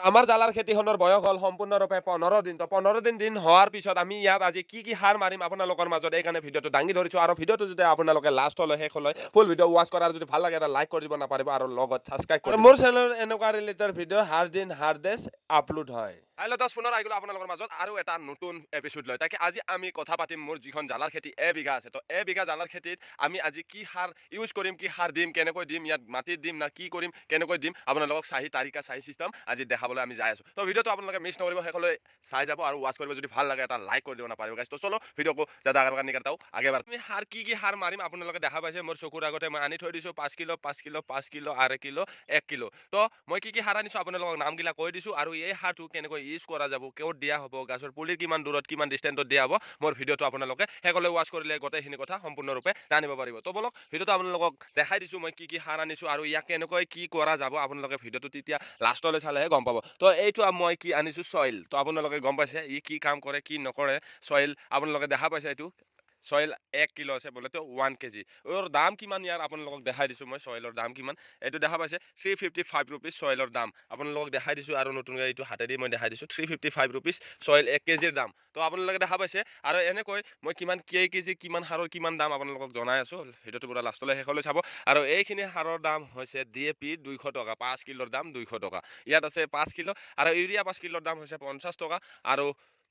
আমাৰ জালাৰ খেতিখনৰ বয়স হ'ল সম্পূৰ্ণৰূপে 15 দিন। তো 15 দিন হোৱাৰ পিছত আমি ইয়াত আজি কি সাৰ মাৰিম আপোনালোকৰ মাজত এইকাৰণে ভিডিঅ'টো দাঙি ধৰিছোঁ। আৰু ভিডিঅ'টো যদি আপোনালোকে লাষ্টলৈ শেষলৈ ফুল ভিডিঅ' ৱাচ কৰাৰ যদি ভাল লাগে এটা লাইক কৰি দিব নাপাৰিব আৰু লগত ছাবস্ক্ৰাইব কৰি মোৰ চেনেলত এনেকুৱা ৰিলেটেড ভিডিঅ' হাৰ দিন হাৰ দেশ আপলোড হয়। হেল্ল' দছ পুনৰ আহি গ'লো আপোনালোকৰ মাজত আৰু এটা নতুন এপিছড লৈ। তাকে আজি আমি কথা পাতিম মোৰ যিখন জালাৰ খেতি এবিঘা আছে। তো এবিঘা জালাৰ খেতিত আমি আজি কি সাৰ ইউজ কৰিম, কি সাৰ দিম, কেনেকৈ দিম, ইয়াত মাটিত দিম না কি কৰিম, কেনেকৈ দিম আপোনালোকক চাহি তাৰিকা চাহি চিষ্টেম আজি দেখাবলৈ আমি যাই আছোঁ। তো ভিডিঅ'টো আপোনালোকে মিছ নকৰিব, শেষলৈ চাই যাব আৰু ৱাচ কৰিব। যদি ভাল লাগে এটা লাইক কৰি দিব নাপাৰিব গাইছ। তো চলো ভিডিঅ'কো ज़्यादा आगे नहीं करता हूँ आगे बार আমি সাৰ কি সাৰ মাৰিম আপোনালোকে দেখা পাইছে মোৰ চকুৰ আগতে মই আনি থৈ দিছোঁ 5 কিলো 5 কিলো 5 কিলো আঢ়ৈ কিলো 1 কিলো। তো মই কি সাৰ আনিছোঁ আপোনালোকক নামগিলা কৈ দিছোঁ আৰু এই সাৰটো কেনেকৈ ইউজ কৰা যাব, ক'ত দিয়া হ'ব, গাছৰ পুলি কিমান দূৰত কিমান ডিষ্টেঞ্চত দিয়া হ'ব, মোৰ ভিডিঅ'টো আপোনালোকে শেষলৈ ৱাচ কৰিলে গোটেইখিনি কথা সম্পূৰ্ণৰূপে জানিব পাৰিব। তো বলক ভিডিঅ'টো আপোনালোকক দেখাই দিছোঁ মই কি সাৰ আনিছোঁ আৰু ইয়াক কেনেকৈ কি কৰা যাব আপোনালোকে ভিডিঅ'টো তেতিয়া লাষ্টলৈ চালেহে গম পাব। তো এইটো মই কি আনিছোঁ চইল। তো আপোনালোকে গম পাইছে ই কি কাম কৰে কি নকৰে। চইল আপোনালোকে দেখা পাইছে এইটো চইল 1 কিলো আছে বোলে তো 1 কেজি। ওর দাম কিমান ইয়াৰ আপোনালোকক দেখাই দিছোঁ মই চইলৰ দাম কিমান। এইটো দেখা পাইছে 355 ৰুপিজ চইলৰ দাম আপোনালোকক দেখাই দিছোঁ আৰু নতুনকৈ এইটো হাতেদি মই দেখাই দিছোঁ 355 ৰুপিজ চইল 1 কেজিৰ দাম। তো আপোনালোকে দেখা পাইছে আৰু এনেকৈ মই কিমান কেজি কিমান সাৰৰ কিমান দাম আপোনালোকক জনাই আছোঁ। ভিডিঅ'টো পুৰা লাষ্টলৈ শেষলৈ চাব। আৰু এইখিনি সাৰৰ দাম হৈছে DAP 200 টকা, 5 কিলোৰ দাম 200 টকা। ইয়াত আছে 5 কিলো আৰু ইউৰিয়া 5 কিলোৰ দাম হৈছে 50 টকা আৰু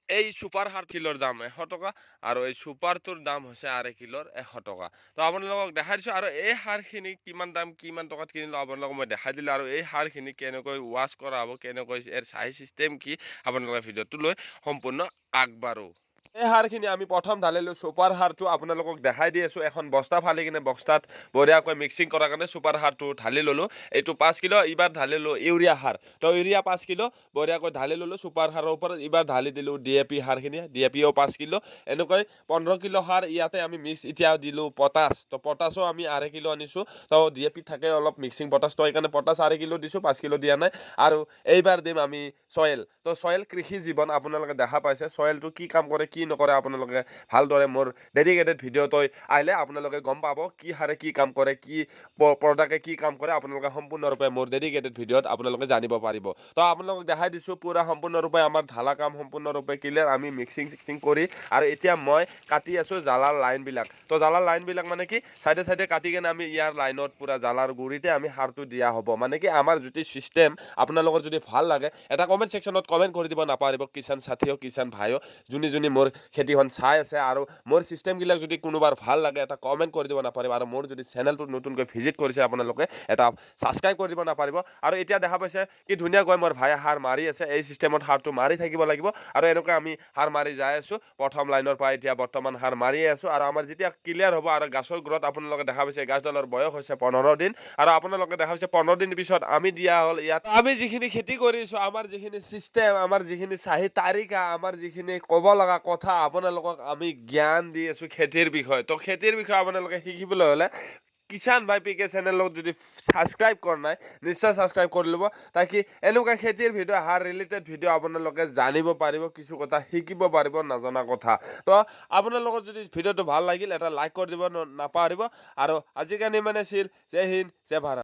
এই সুপাৰ সাৰ কিলোৰ দাম 100 টকা আৰু এই সুপাৰটোৰ দাম হৈছে আঢ়ৈ কিলোৰ 100 টকা। তো আপোনালোকক দেখাই দিছোঁ আৰু এই সাৰখিনি কিমান দাম কিমান টকাত কিনিলোঁ আপোনালোকক মই দেখাই দিলোঁ আৰু এই সাৰখিনি কেনেকৈ ৱাছ কৰা হ'ব, কেনেকৈ ইয়াৰ চাই চিষ্টেম কি আপোনালোকে ভিডিঅ'টো লৈ সম্পূৰ্ণ আগবাঢ়ো। এই সাৰখিনি আমি প্ৰথম ঢালিলোঁ চুপাৰ সাৰটো আপোনালোকক দেখাই দি আছোঁ। এখন বস্তা ফালি কিনে বস্তাত বঢ়িয়াকৈ মিক্সিং কৰাৰ কাৰণে চুপাৰ সাৰটো ঢালি ল'লোঁ। এইটো 5 কিলো এইবাৰ ঢালিলোঁ ইউৰিয়া সাৰ। তো ইউৰিয়া 5 কিলো বঢ়িয়াকৈ ঢালি ল'লোঁ চুপাৰ সাৰৰ ওপৰত। এইবাৰ ঢালি দিলোঁ DAP সাৰখিনি, DAPও 5 কিলো। এনেকৈ 15 কিলো সাৰ ইয়াতে আমি মিক্স এতিয়া দিলোঁ পটাছ। তো পটাছো আমি আঢ়ৈ কিলো আনিছোঁ। তো DAP থাকে অলপ মিক্সিং পটাছ, তো সেইকাৰণে পটাছ আঢ়ৈ কিলো দিছোঁ, 5 কিলো দিয়া নাই। আৰু এইবাৰ দিম আমি চইল। তো চইল কৃষি জীৱন আপোনালোকে দেখা পাইছে চইলটো কি কাম কৰে কি নকৰে আপোনালোকে ভালদৰে মোৰ ডেডিকেটেড ভিডিঅ'টো আহিলে আপোনালোকে গম পাব কি সাৰে কি কাম কৰে, কি প্ৰডাক্টে কি কাম কৰে আপোনালোকে সম্পূৰ্ণৰূপে মোৰ ডেডিকেটেড ভিডিঅ'ত আপোনালোকে জানিব পাৰিব। তো আপোনালোকক দেখাই দিছোঁ পুৰা সম্পূৰ্ণৰূপে আমাৰ ঢালা কাম সম্পূৰ্ণৰূপে ক্লিয়াৰ। আমি মিক্সিং কৰি আৰু এতিয়া মই কাটি আছোঁ জালাৰ লাইনবিলাক। তো জালাৰ লাইনবিলাক মানে কি চাইডে চাইডে কাটি কেনে আমি ইয়াৰ লাইনত পুৰা জালাৰ গুৰিতে আমি সাৰটো দিয়া হ'ব। মানে কি আমাৰ যদি চিষ্টেম আপোনালোকৰ যদি ভাল লাগে এটা কমেণ্ট ছেকশ্যনত কমেণ্ট কৰি দিব নাপাৰিব কিষাণ সাথীও কিষাণ ভাইও যোনে মোৰ খেতিখন চাই আছে আৰু মোৰ চিষ্টেমবিলাক যদি কোনোবাৰ ভাল লাগে এটা কমেণ্ট কৰি দিব নাপাৰিব। আৰু মোৰ যদি চেনেলটো নতুনকৈ ভিজিট কৰিছে আপোনালোকে এটা ছাবস্ক্ৰাইব কৰি দিব নাপাৰিব। আৰু এতিয়া দেখা পাইছে কি ধুনীয়াকৈ মোৰ ভাই সাৰ মাৰি আছে। এই চিষ্টেমত সাৰটো মাৰি থাকিব লাগিব আৰু এনেকৈ আমি সাৰ মাৰি যাই আছোঁ প্ৰথম লাইনৰ পৰা এতিয়া বৰ্তমান সাৰ মাৰিয়ে আছোঁ। আৰু আমাৰ যেতিয়া ক্লিয়াৰ হ'ব আৰু গাছৰ গ্ৰথ আপোনালোকে দেখা পাইছে গাছডালৰ বয়স হৈছে 15 দিন আৰু আপোনালোকে দেখা পাইছে 15 দিন পিছত আমি দিয়া হ'ল ইয়াত আমি যিখিনি খেতি কৰিছোঁ আমাৰ যিখিনি চিষ্টেম আমাৰ যিখিনি চাহি তাৰিকা আমাৰ যিখিনি ক'ব লগা কথা আপোনালোকক আমি জ্ঞান দি আছোঁ খেতিৰ বিষয়ে। তো খেতিৰ বিষয়ে আপোনালোকে শিকিবলৈ হ'লে কিষাণ ভাই PK চেনেলত যদি ছাবস্ক্ৰাইব কৰা নাই নিশ্চয় ছাবস্ক্ৰাইব কৰি ল'ব তাকি এনেকুৱা খেতিৰ ভিডিঅ' সাৰ ৰিলেটেড ভিডিঅ' আপোনালোকে জানিব পাৰিব, কিছু কথা শিকিব পাৰিব নজনা কথা। তো আপোনালোকৰ যদি ভিডিঅ'টো ভাল লাগিল এটা লাইক কৰি দিব নাপাহৰিব। আৰু আজিকালি মানে আছিল জয় হিন্দ জয় ভাৰত।